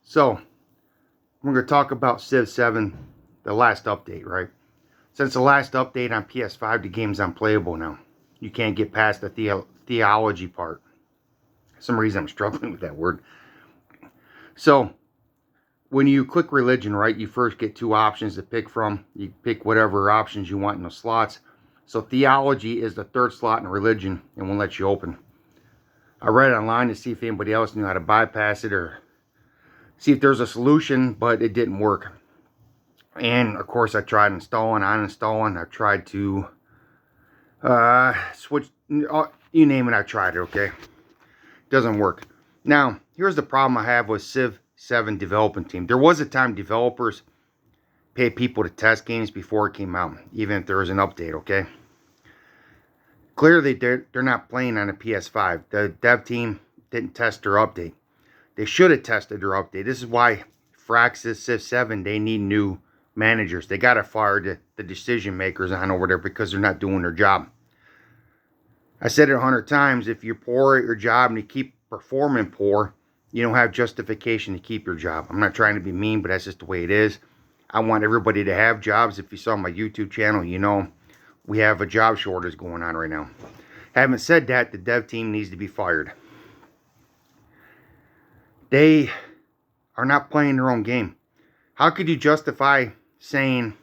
So, we're going to talk about Civ 7, the last update, right? Since the last update on PS5, the game's unplayable now. You can't get past the theology part. For some reason, I'm struggling with that word. So, when you click religion, right, you first get two options to pick from. You pick whatever options you want in the slots. So, theology is the third slot in religion and won't let you open. I read online to see if anybody else knew how to bypass it or see if there's a solution, but it didn't work. And of course, I tried installing, uninstalling. I tried to switch, you name it, I tried it, okay? Doesn't work. Now, here's the problem I have with Civ 7 development team. There was a time developers paid people to test games before it came out, even if there was an update, okay? Clearly, they're not playing on a PS5. The dev team didn't test their update. They should have tested their update. This is why Fraxis Civ 7, they need new managers. They got to fire the decision makers on over there because they're not doing their job. I said it 100 times. If you're poor at your job and you keep performing poor, you don't have justification to keep your job. I'm not trying to be mean, but that's just the way it is. I want everybody to have jobs. If you saw my YouTube channel, you know we have a job shortage going on right now. Having said that, the dev team needs to be fired. They are not playing their own game. How could you justify saying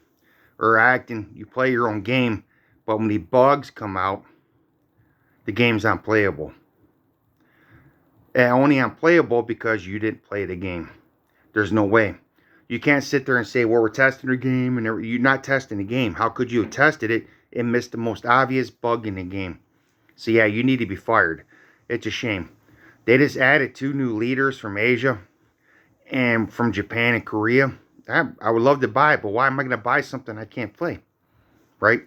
or acting you play your own game, but when the bugs come out, the game's unplayable? And only unplayable because you didn't play the game. There's no way. You can't sit there and say, well, we're testing the game, and you're not testing the game. How could you have tested it and missed the most obvious bug in the game? So yeah, you need to be fired. It's a shame. They just added 2 new leaders from Asia and from Japan and Korea. I would love to buy it, but why am I going to buy something I can't play? Right?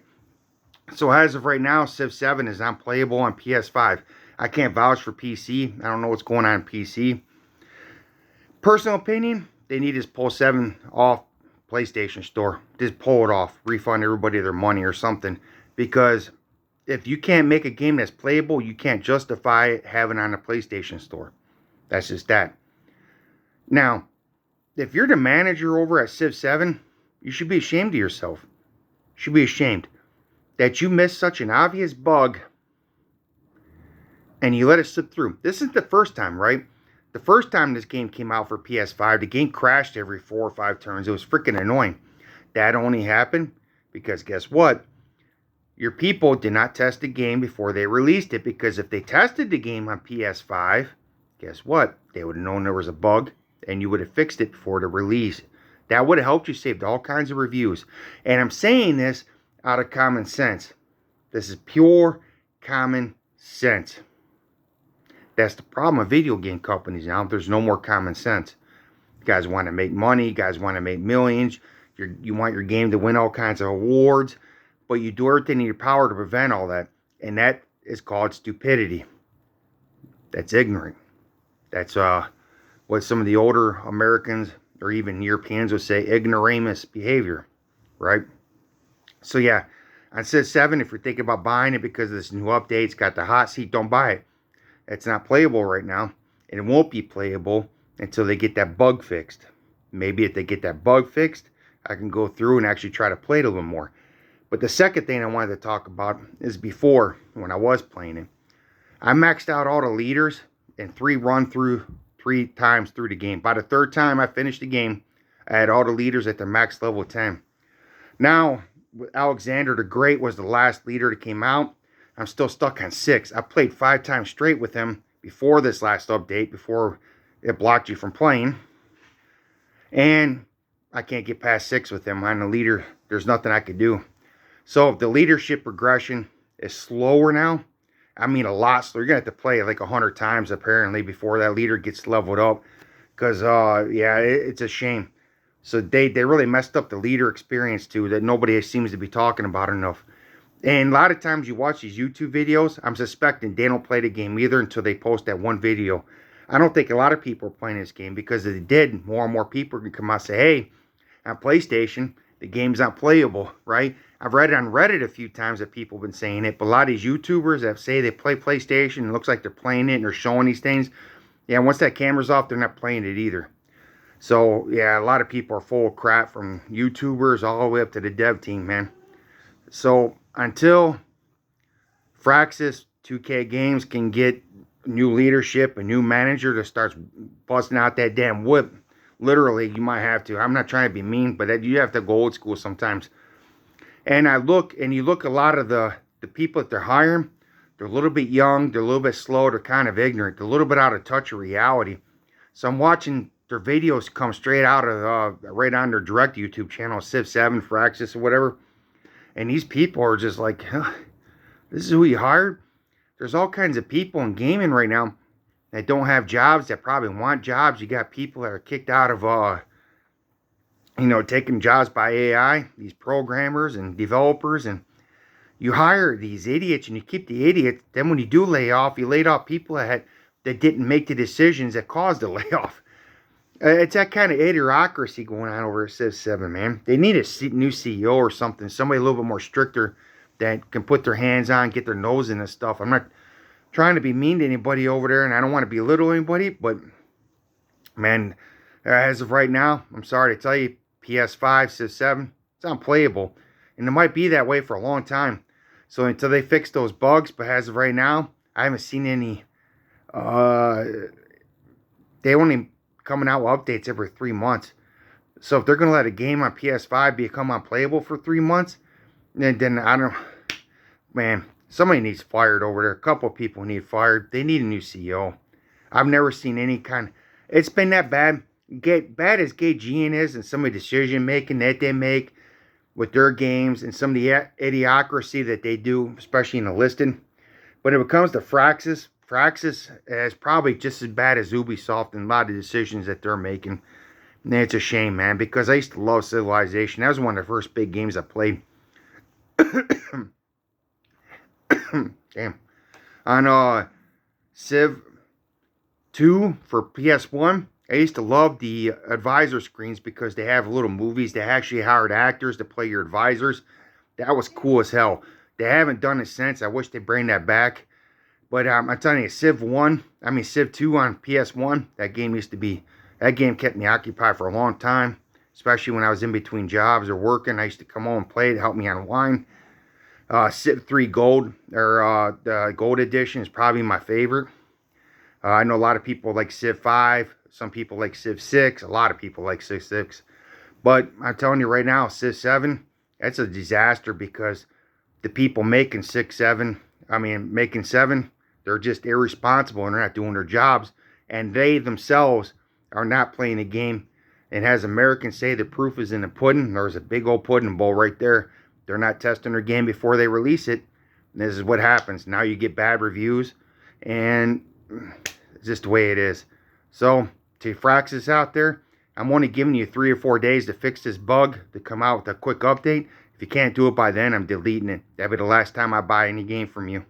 So as of right now, Civ 7 is unplayable on PS5. I can't vouch for PC. I don't know what's going on in PC. Personal opinion, they need to just pull 7 off PlayStation Store. Just pull it off. Refund everybody their money or something. Because if you can't make a game that's playable, you can't justify having it on the PlayStation Store. That's just that. Now, if you're the manager over at Civ 7, you should be ashamed of yourself. You should be ashamed that you missed such an obvious bug and you let it slip through. This is the first time, right? The first time this game came out for PS5, the game crashed every 4 or 5 turns. It was freaking annoying. That only happened because guess what? Your people did not test the game before they released it, because if they tested the game on PS5, guess what? They would have known there was a bug and you would have fixed it before the release. That would have helped you save all kinds of reviews. And I'm saying this out of common sense. This is pure common sense. That's the problem with video game companies now. There's no more common sense. You guys want to make money. You guys want to make millions. You want your game to win all kinds of awards. But you do everything in your power to prevent all that. And that is called stupidity. That's ignorant. That's what some of the older Americans or even Europeans would say, ignoramus behavior. Right? So yeah, on Civ 7, if you're thinking about buying it because of this new update, it's got the hot seat, don't buy it. It's not playable right now. And it won't be playable until they get that bug fixed. Maybe if they get that bug fixed, I can go through and actually try to play it a little more. But the second thing I wanted to talk about is before, when I was playing it, I maxed out all the leaders in 3 times through the game. By the 3rd time I finished the game, I had all the leaders at their max level 10. Now, Alexander the Great was the last leader that came out. I'm still stuck on 6. I played 5 times straight with him before this last update, before it blocked you from playing. And I can't get past 6 with him. I'm the leader. There's nothing I could do. So if the leadership progression is slower now, I mean a lot slower. You're going to have to play it like 100 times apparently before that leader gets leveled up. Because, yeah, it's a shame. So they really messed up the leader experience too, that nobody seems to be talking about enough. And a lot of times you watch these YouTube videos, I'm suspecting they don't play the game either until they post that one video. I don't think a lot of people are playing this game, because if they did, more and more people can come out and say, hey, on PlayStation, the game's not playable, right? I've read it on Reddit a few times that people have been saying it, but a lot of these YouTubers that say they play PlayStation, it looks like they're playing it and they're showing these things. Yeah, once that camera's off, they're not playing it either. So yeah, a lot of people are full of crap, from YouTubers all the way up to the dev team, man. So until Fraxis 2K Games can get new leadership, a new manager that starts busting out that damn whip, literally, you might have to. I'm not trying to be mean, but you have to go old school sometimes. And you look a lot of the people that they're hiring, they're a little bit young, they're a little bit slow, they're kind of ignorant, they're a little bit out of touch of reality. So I'm watching their videos come straight out of right on their direct YouTube channel, Civ 7, Fraxis, or whatever. And these people are just like, huh, this is who you hired? There's all kinds of people in gaming right now that don't have jobs, that probably want jobs. You got people that are kicked out of, taking jobs by AI, these programmers and developers. And you hire these idiots and you keep the idiots. Then when you do lay off, you laid off people that didn't make the decisions that caused the layoff. It's that kind of idiocracy going on over at Civ 7, man. They need a new CEO or something, somebody a little bit more stricter that can put their hands on, get their nose in this stuff. I'm not trying to be mean to anybody over there, and I don't want to belittle anybody, but, man, as of right now, I'm sorry to tell you, PS5, Civ 7, it's unplayable. And it might be that way for a long time. So until they fix those bugs, but as of right now, I haven't seen any, they only coming out with updates every 3 months. So if they're going to let a game on PS5 become unplayable for 3 months, then I don't, man, somebody needs fired over there. A couple of people need fired. They need a new CEO. I've never seen any kind, it's been that bad. Bad as GN is, and some of the decision making that they make with their games and some of the idiocracy that they do, especially in the listing. But if it comes to Fraxis is probably just as bad as Ubisoft in a lot of decisions that they're making. And it's a shame, man, because I used to love Civilization. That was one of the first big games I played. Damn. On Civ 2 for PS1, I used to love the advisor screens because they have little movies. They actually hired actors to play your advisors. That was cool as hell. They haven't done it since. I wish they'd bring that back. But I'm telling you, Civ 2 on PS1, that game kept me occupied for a long time, especially when I was in between jobs or working. I used to come home and play to help me unwind. Civ 3 Gold, or the Gold Edition, is probably my favorite. I know a lot of people like Civ 5. Some people like Civ 6. A lot of people like Civ 6. But I'm telling you right now, Civ 7, that's a disaster because the people making 7, they're just irresponsible and they're not doing their jobs. And they themselves are not playing the game. And as Americans say, the proof is in the pudding. There's a big old pudding bowl right there. They're not testing their game before they release it. And this is what happens. Now you get bad reviews. And it's just the way it is. So, to Fraxis out there, I'm only giving you 3 or 4 days to fix this bug, to come out with a quick update. If you can't do it by then, I'm deleting it. That'll be the last time I buy any game from you.